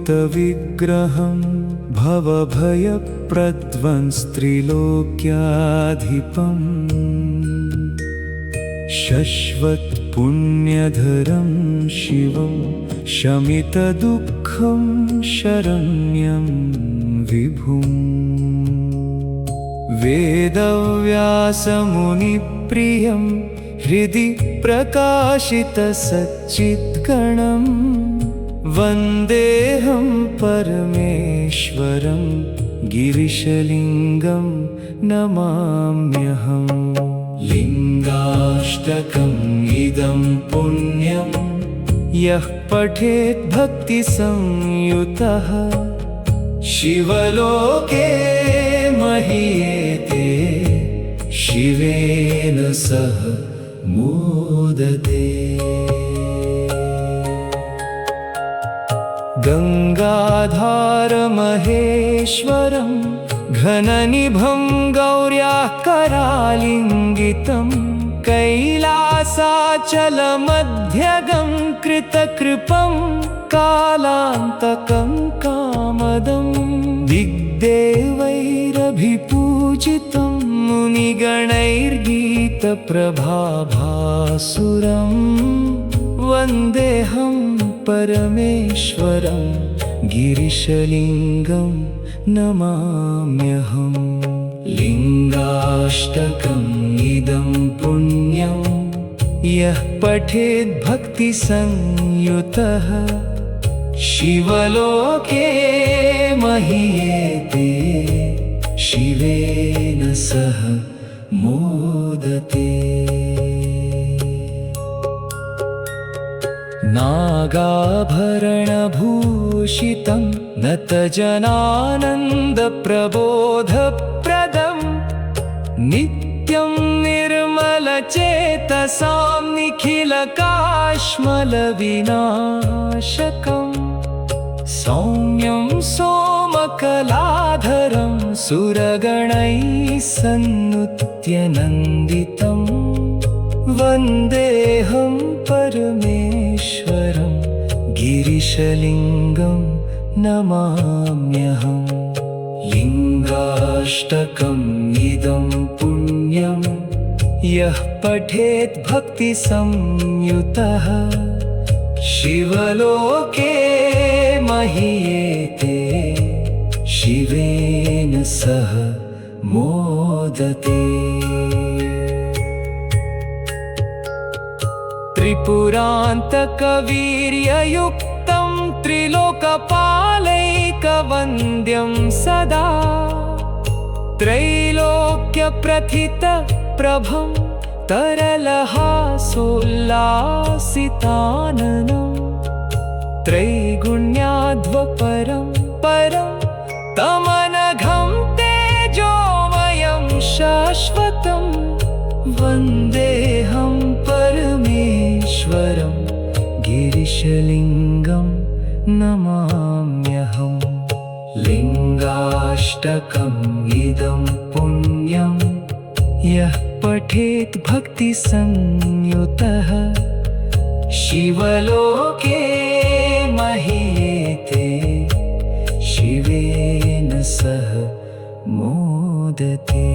भस्मोद्धूलितविग्रहं भवभयप्रध्वंस्त्रिलोक्याधिपम् शश्वत्पुण्यधरं शिवं शमितदुःखं शरण्यं विभुम् वेदव्यासमुनिप्रियं हृदि प्रकाशितसच्चिद्गणं वन्देऽहं परमेश्वरं गिरिशलिङ्गं नमाम्यहम्। लिङ्गाष्टकम् इदं पुण्यं यः पठेत् भक्तिसंयुतः शिवलोके महीयते शिवेन सह मोदते। गङ्गाधारमहेश्वरं घननिभं गौर्याः करालिङ्गितं कैलासाचलमध्यगं कृतकृपं कालान्तकं कामदं दिग्देवैरभिपूजितं मुनिगणैर्गीतप्रभाभासुरं वन्देऽहं परमेश्वरं गिरिशलिङ्गं नमाम्यहम्। लिङ्गाष्टकम् इदं पुण्यं यः पठेत् भक्तिसंयुतः शिवलोके महीयते शिवेन सह मोदते। नागाभरणभूषितं नतजनानन्दप्रबोधप्रदं नित्यं निर्मलचेतसां निखिलकाश्मलविनाशकं सौम्यं सोमकलाधरं सुरगणैः सन्नुत्यनन्दितं वन्देऽहं परमेश्वरं गिरिशलिङ्गं नमाम्यहम्। लिङ्गाष्टकम् इदं पुण्यं यः पठेत् भक्तिसंयुतः शिवलोके महीयते शिवेन सह मोदते। त्रिपुरान्तकवीर्ययुक्तं त्रिलोकपालैकवन्द्यं सदा त्रैलोक्यप्रथितप्रभं तरलहासोल्लासिताननं त्रैगुण्याध्वपरं परं तमनघं तेजोमयं शाश्वतं वन्देऽहं परमेश्वरं गिरिशलिङ्गं नमाम्यहम्। लिङ्गाष्टकम् इदं पुण्यं यः पठेत् भक्तिसंयुतः शिवलोके महीयते शिवेन सह मोदते।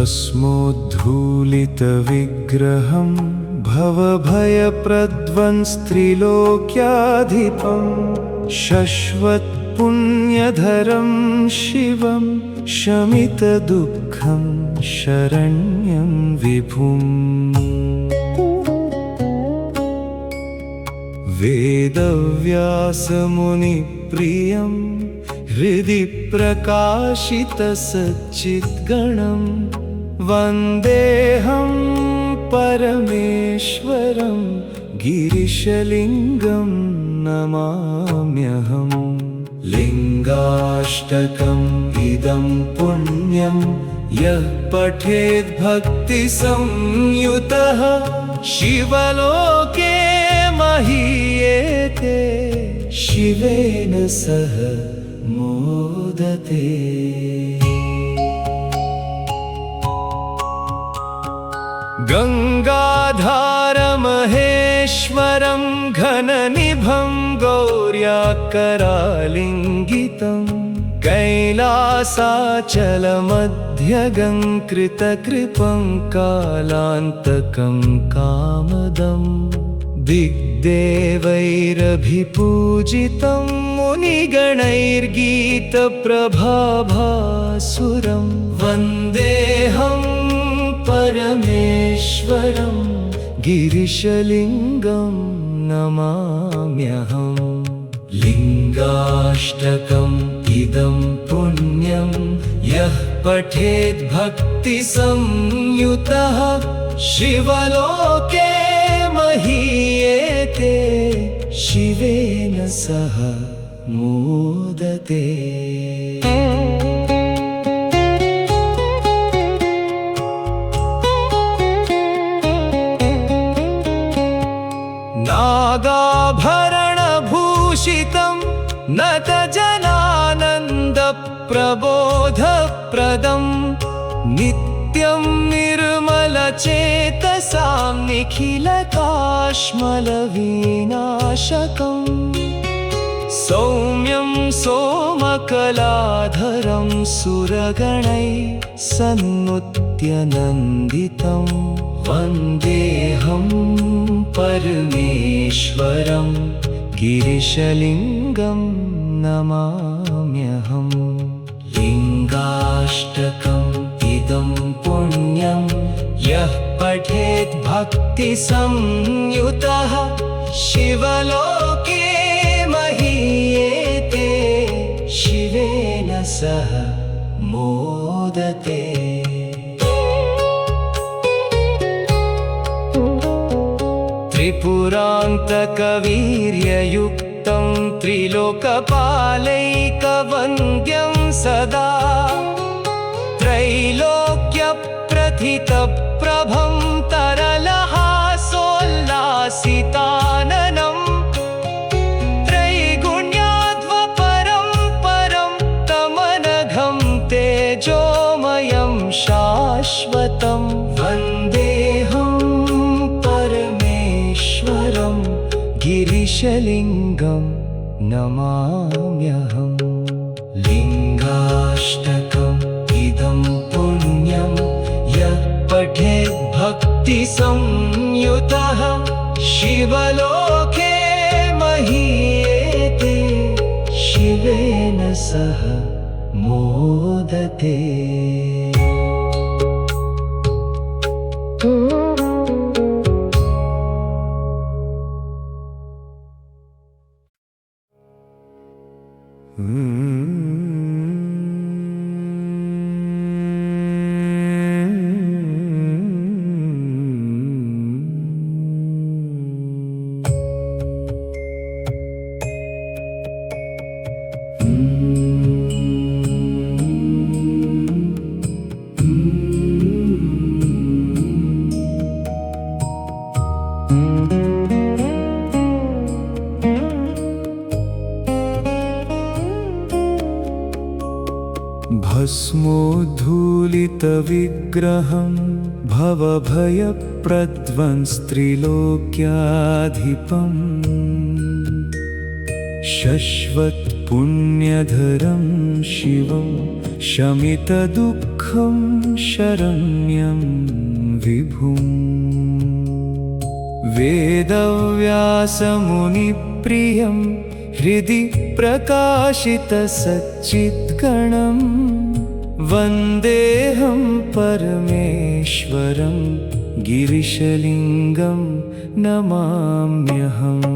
भस्मोद्धूलितविग्रहं भवभयप्रध्वंस्त्रिलोक्याधिपं शश्वत्पुण्यधरं शिवं शमितदुःखं शरण्यं विभुम् वेदव्यासमुनिप्रियं हृदि प्रकाशितसच्चिद्गणं वन्देऽहं परमेश्वरं गिरिशलिङ्गं नमाम्यहम् लिङ्गाष्टकम् इदं पुण्यं यः पठेत् भक्तिसंयुतः शिवलोके महीयते शिवेन सह मोदते। गङ्गाधारमहेश्वरं घननिभं गौर्या करालिङ्गितं कैलासाचलमध्यगङ्कृतकृपं कालान्तकं कामदम् दिग्देवैरभिपूजितं मुनिगणैर्गीतप्रभाभासुरं वन्देऽहं परमेश्वरं गिरिशलिङ्गं नमाम्यहम् लिङ्गाष्टकम् इदं पुण्यं यः पठेत् भक्तिसंयुतः शिवलोके महीयते शिवेन सह मोदते। नागाभरणभूषितं नतजनानन्दप्रबोधप्रदं नित्यं निर्मलचेतसां निखिलकाश्मलविनाशकम् सौम्यं सोमकलाधरं सुरगणैः सन्नुत्यनन्दितं वन्देऽहं परमेश्वरं गिरिशलिङ्गं नमाम्यहम् लिङ्गाष्टकम् इदं पुण्यं यः पठेत् भक्तिसंयुतः शिवलोके महीयते शिवेन सह मोदते। त्रिपुरान्तकवीर्ययुक्तं त्रिलोकपालैकवन्द्यं सदा त्रैलोक्यप्रथितप्रभं तरलहासोल्लासिताननं त्रैगुण्याध्वपरं परं तमनघं तेजोमयं शाश्वतं वन्देऽहं परमेश्वरं गिरिशलिङ्गं नमाम्यहम् लिङ्गाष्टकम् इदं पुण्यं यः पठेत् भक्तिसंयुतः शिवलोके महीयते शिवेन सह मोदते। भस्मोद्धूलितविग्रहं भवभयप्रध्वंस्त्रिलोक्याधिपं शश्वत्पुण्यधरं शिवं शमितदुःखं शरण्यं विभुम् वेदव्यासमुनिप्रियं हृदि प्रकाशितसच्चिद्गणं वन्देऽहं परमेश्वरं गिरिशलिङ्गं नमाम्यहम्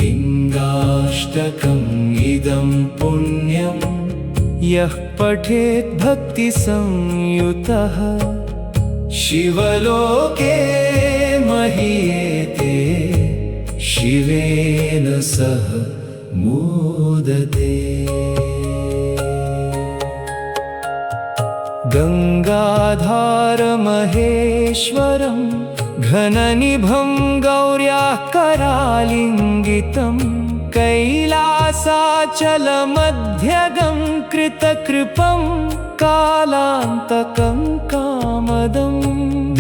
लिङ्गाष्टकम् इदं पुण्यं यः पठेत् भक्तिसंयुतः शिवलोके महीयते शिवेन सह मोदते गङ्गाधारमहेश्वरं घननिभं गौर्याः करालिङ्गितं कैलासाचलमध्यगं कृतकृपं कालान्तकं कामदं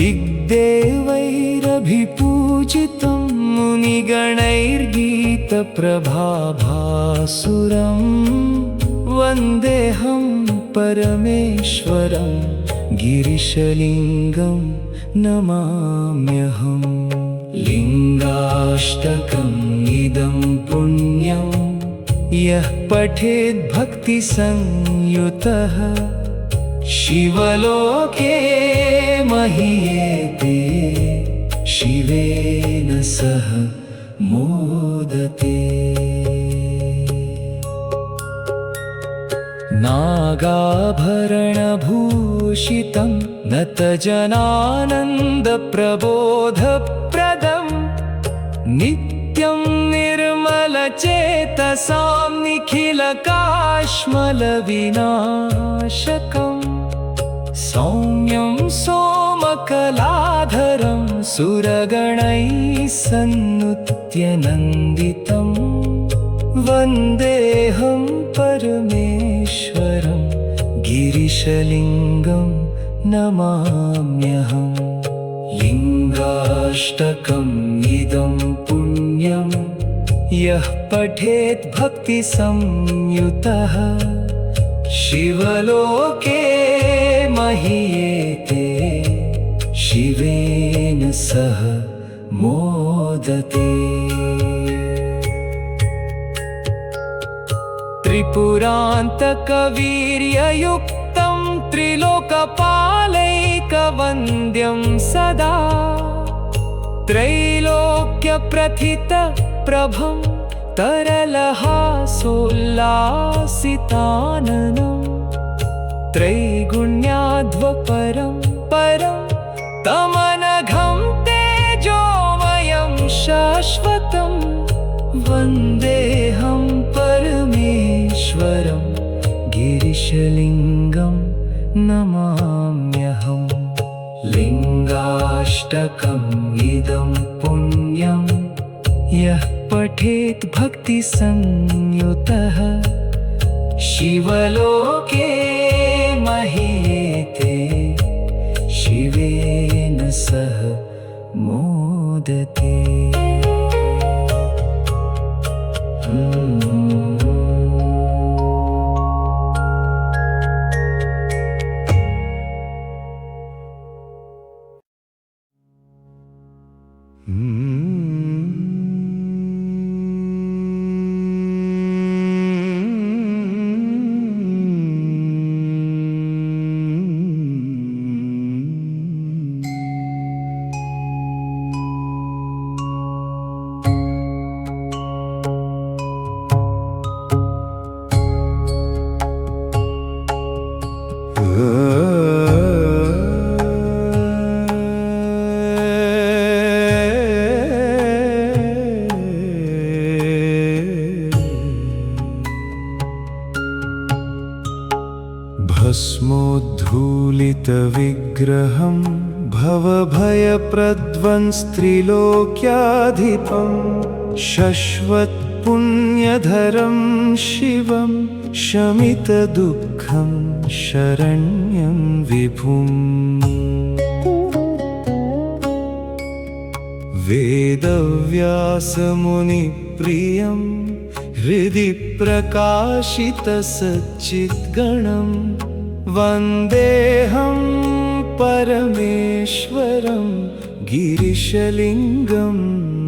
दिग्देवैरभिपूजितं मुनिगणैर्गीतप्रभाभासुरं वन्देऽहं परमेश्वरं गिरिशलिङ्गं नमाम्यहम् लिङ्गाष्टकम् इदं पुण्यं यः पठेत् भक्तिसंयुतः शिवलोके महीयते शिवेन सह मोदते नागाभरणभूषितं नतजनानन्दप्रबोधप्रदं नित्यं निर्मलचेतसां निखिलकाश्मलविनाशकं सौम्यं सोमकलाधरं सुरगणैः सन्नुत्य वन्देऽहं परमेश्वरं गिरिशलिङ्गं नमाम्यहम् लिङ्गाष्टकम् इदं पुण्यं यः पठेत् भक्तिसंयुतः शिवलोके महीयते शिवेन सह मोदते त्रिपुरान्तकवीर्ययुक्तं त्रिलोकपालैकवन्द्यं सदा त्रैलोक्यप्रथितप्रभं तरलहासोल्लासिताननं त्रैगुण्याध्वपरं परं तमनघं तेजोमयं शाश्वतं वन्देऽहं परमेश्वरं गिरिशलिङ्गं नमाम्यहम् लिङ्गाष्टकम् इदं पुण्यं यः पठेत् भक्तिसंयुतः शिवलोके महीयते शिवेन सह मोदते भस्मोद्धूलितविग्रहं भवभयप्रध्वंस्त्रिलोक्याधिपं शश्वत्पुण्यधरं शिवं शमितदुःखं शरण्यं विभुम् वेदव्यासमुनिप्रियं हृदि प्रकाशितसच्चिद्गणं वन्देऽहं परमेश्वरं गिरिशलिङ्गं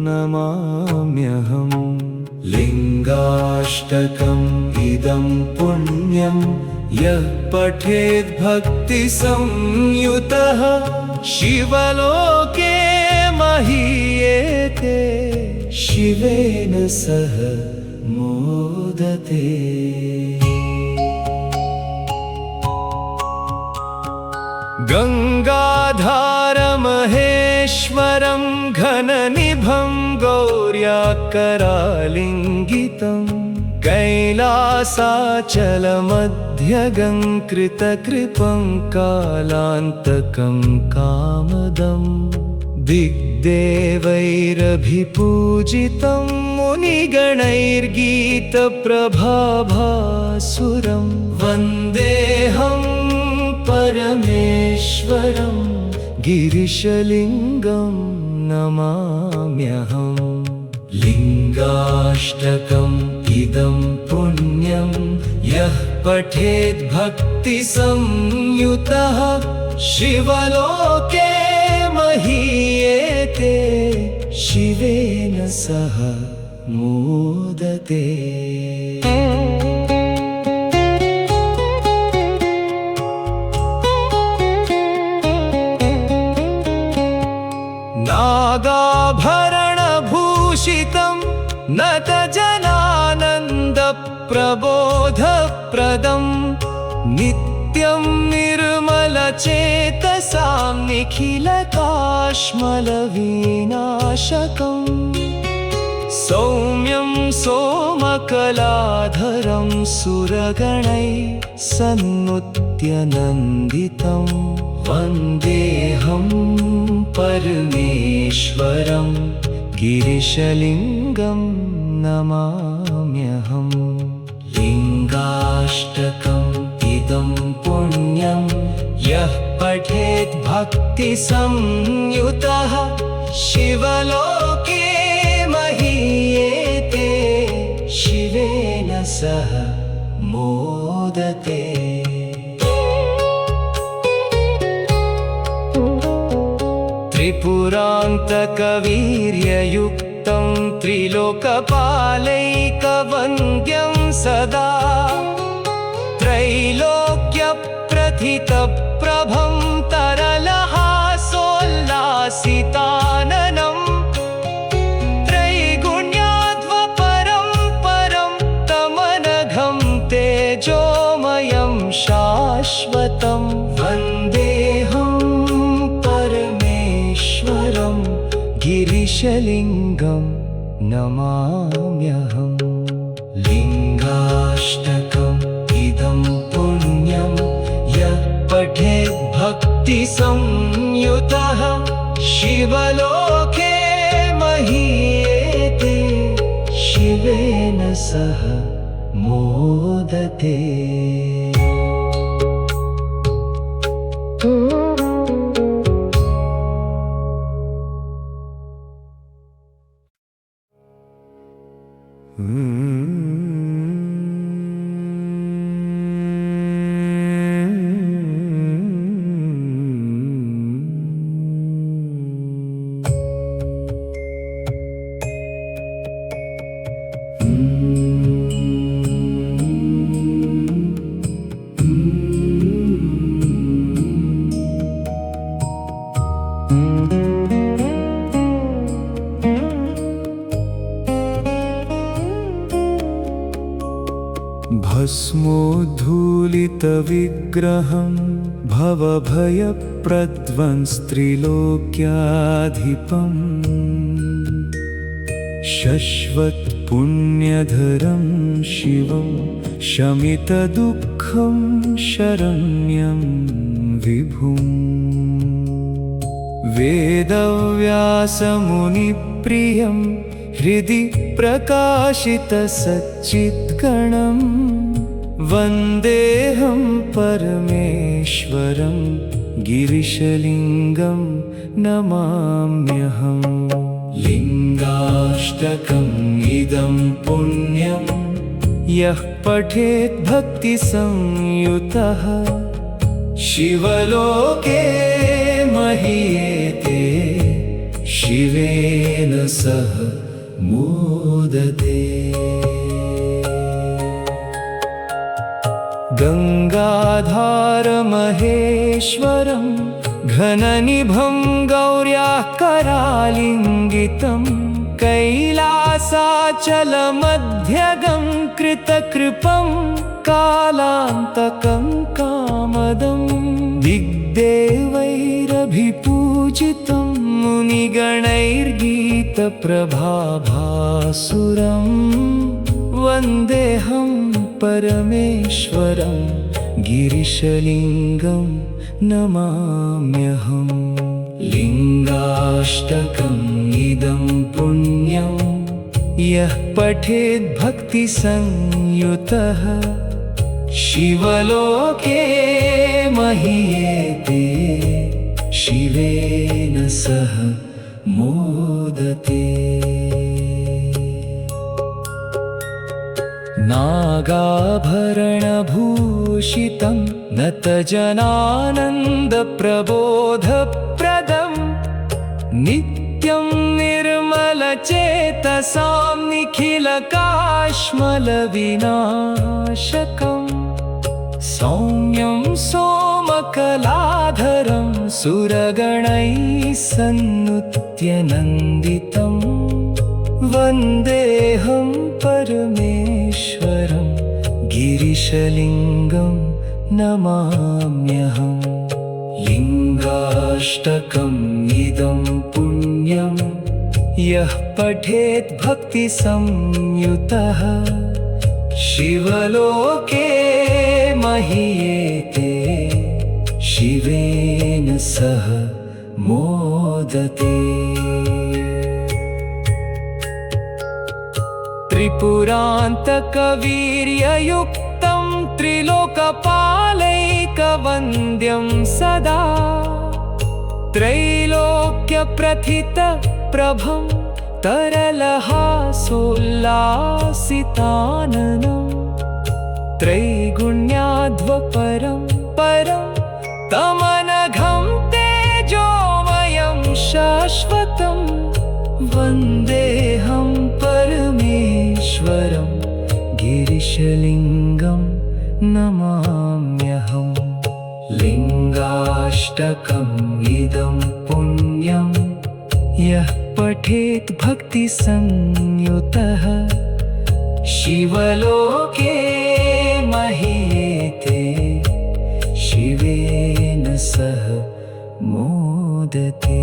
नमाम्यहम् लिङ्गाष्टकम् इदं पुण्यं यः पठेत् भक्तिसंयुतः शिवलोके महीयते शिवेन सह मोदते। गङ्गाधारमहेश्वरं घननिभं गौर्या करालिङ्गितं कैलासाचलमध्यगङ्कृतकृपं कालान्तकं कामदं दिग्देवैरभिपूजितं मुनिगणैर्गीतप्रभाभासुरं वन्देऽहं परमेश्वरं गिरिशलिङ्गं नमाम्यहम् लिङ्गाष्टकम् इदं पुण्यं यः पठेत् भक्तिसंयुतः शिवलोके महीयते शिवेन सह मोदते। नागाभरणभूषितं नतजनानन्दप्रबोधप्रदं नित्यं निर्मलचेतसां निखिलकाश्मलविनाशकं सौम्यं सोमकलाधरं सुरगणैः सन्नुत्य-नन्दितं वन्देऽहं परमेश्वरं गिरिशलिङ्गं नमाम्यहम् लिङ्गाष्टकम् इदं पुण्यं यः पठेत् भक्तिसंयुतः शिवलोके महीयते शिवेन सह मोदते। त्रिपुरान्तकवीर्ययुक्तं त्रिलोकपालैकवन्द्यं सदा त्रैलोक्यप्रथितप्रभं तरलहासोल्लासिताननं त्रैगुण्याद्वपरं परं तमनघं तेजोमयं शाश्वतं वन्देऽहं परमेश्वरं गिरिशलिङ्गं नमाम्यहम् लिङ्गाष्टकम् इदं पुण्यं यः पठेत् भक्तिसंयुतः शिवलोके महीयते शिवेन सह मोदते। भस्मोद्धूलितविग्रहं भवभयप्रध्वंस्त्रिलोक्याधिपम् शश्वत्पुण्यधरं शिवं शमितदुःखं शरण्यं विभुम् वेदव्यासमुनिप्रियं हृदि प्रकाशितसच्चित्कणं वन्देऽहं परमेश्वरं गिरिशलिङ्गं नमाम्यहम् लिङ्गाष्टकम् इदं पुण्यं यः पठेत् भक्तिसंयुतः शिवलोके महीयते शिवेन सह मोदते गङ्गाधारमहेश्वरं घननिभं गौर्याः करालिङ्गितं कैलासाचलमध्यगं कृतकृपं कालान्तकं कामदं दिग्देवैरभिपूजितं मुनिगणैर्गीतप्रभाभासुरं वन्देऽहं परमेश्वरं गिरिशलिङ्गं नमाम्यहम् लिङ्गाष्टकम् इदं पुण्यं यः पठेत् भक्तिसंयुतः शिवलोके महीयते शिवेन सह मोदते नागाभरणभूषितं नतजनानन्दप्रबोधप्रदं नित्यं निर्मलचेतसां निखिलकाश्मलविनाशकं सौम्यं सोमकलाधरं सुरगणैः सन्नुत्य वन्देऽहं परमेश्वरं गिरिशलिङ्गं नमाम्यहम् लिङ्गाष्टकम् इदं पुण्यं यः पठेत् भक्तिसंयुतः शिवलोके महीयते शिवेन सह मोदते त्रिपुरान्तकवीर्ययुक्तं त्रिलोकपालैकवन्द्यं सदा त्रैलोक्यप्रथितप्रभं तरलहासोल्लासिताननं त्रैगुण्याध्वपरं परं तमनघं तेजोमयं शाश्वतं वन्देऽहं परमेश्वरं गिरिशलिङ्गं नमाम्यहम् लिङ्गाष्टकम् इदं पुण्यं यः पठेत् भक्तिसंयुतः शिवलोके महीयते शिवेन सह मोदते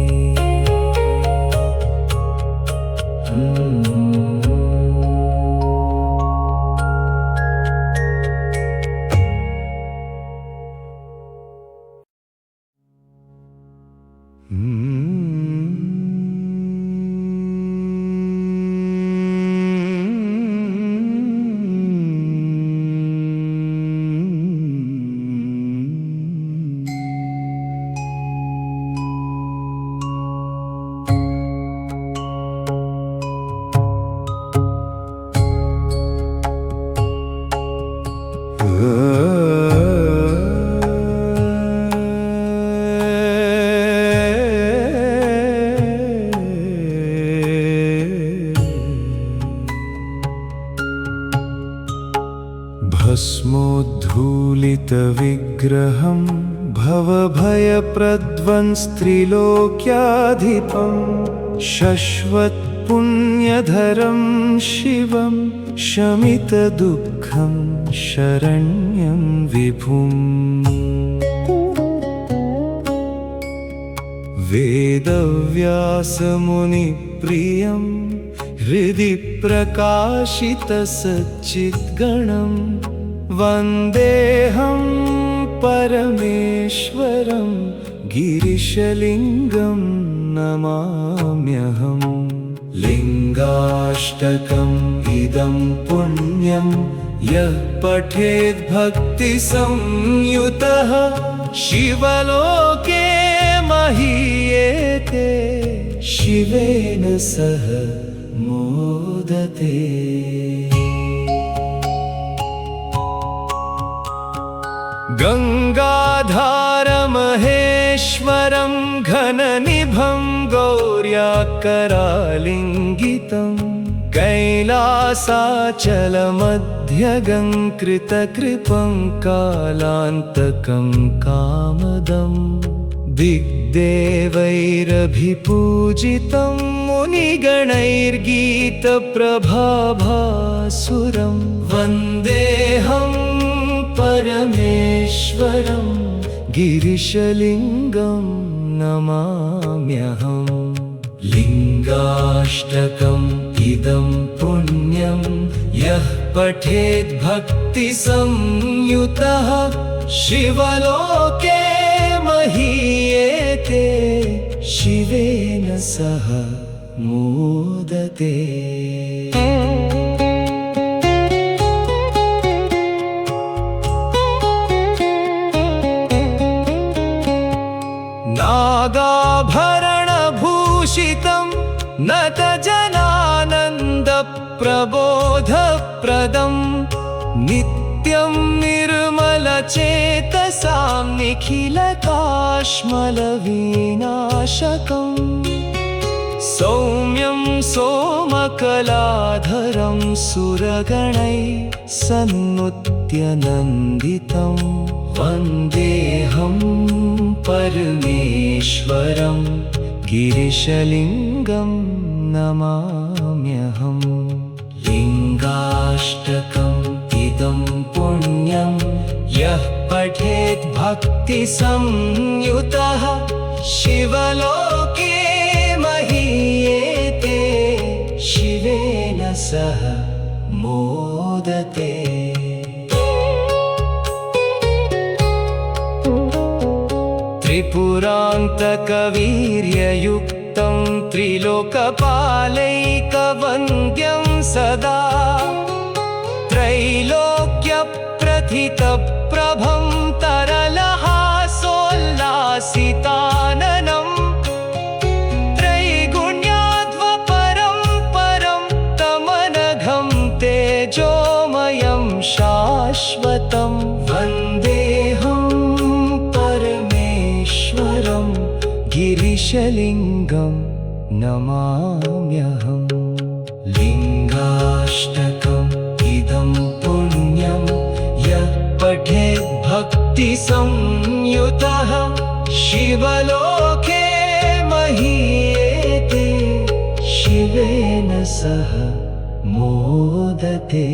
भस्मोद्धूलितविग्रहं भवभयप्रध्वंस्त्रिलोक्याधिपं शश्वत्पुण्यधरं शिवं शमितदुःखं शरण्यं विभुम् वेदव्यासमुनिप्रियं हृदि प्रकाशितसच्चिद्गणं वन्देऽहं परमेश्वरं गिरिशलिङ्गं नमाम्यहम् लिङ्गाष्टकम् इदं पुण्यं यः पठेत् भक्तिसंयुतः शिवलोके महीयते शिवेन सह मोदते गङ्गाधार परमेश्वरं घननिभं गौर्या करालिङ्गितं कैलासाचलमध्यगङ्कृतकृपं कालान्तकं कामदं दिग्देवैरभिपूजितं मुनिगणैर्गीतप्रभाभासुरं वन्देऽहं परमेश्वरं गिरिशलिङ्गं नमाम्यहम् लिङ्गाष्टकम् इदं पुण्यं यः पठेत् भक्तिसंयुतः शिवलोके महीयते शिवेन सह मोदते। नागाभरणभूषितं नतजनानन्दप्रबोधप्रदं नित्यं निर्मलचेतसां निखिलकाश्मलविनाशकं सौम्यं सोमकलाधरं सुरगणैः सन्नुत्य नन्दितं वन्देऽहं परमेश्वरं गिरिशलिङ्गं नमाम्यहम् लिङ्गाष्टकम् इदं पुण्यं यः पठेत् भक्तिसंयुतः शिवलोके महीयते शिवेन सह मोदते। त्रिपुरान्तकवीर्ययुक्तं त्रिलोकपालैकवन्द्यं सदा त्रैलोक्यप्रथितप्रभं तरलहासोल्लासिताननं त्रैगुण्याद्वपरं परं तमनघं तेजोमयं शाश्वतं वन्देऽहं परमेश्वरं गिरिशलिङ्गं नमाम्यहम् लिङ्गाष्टकम् इदं पुण्यं यः पठेत् भक्तिसंयुतः शिवलोके महीयते शिवेन सह मोदते।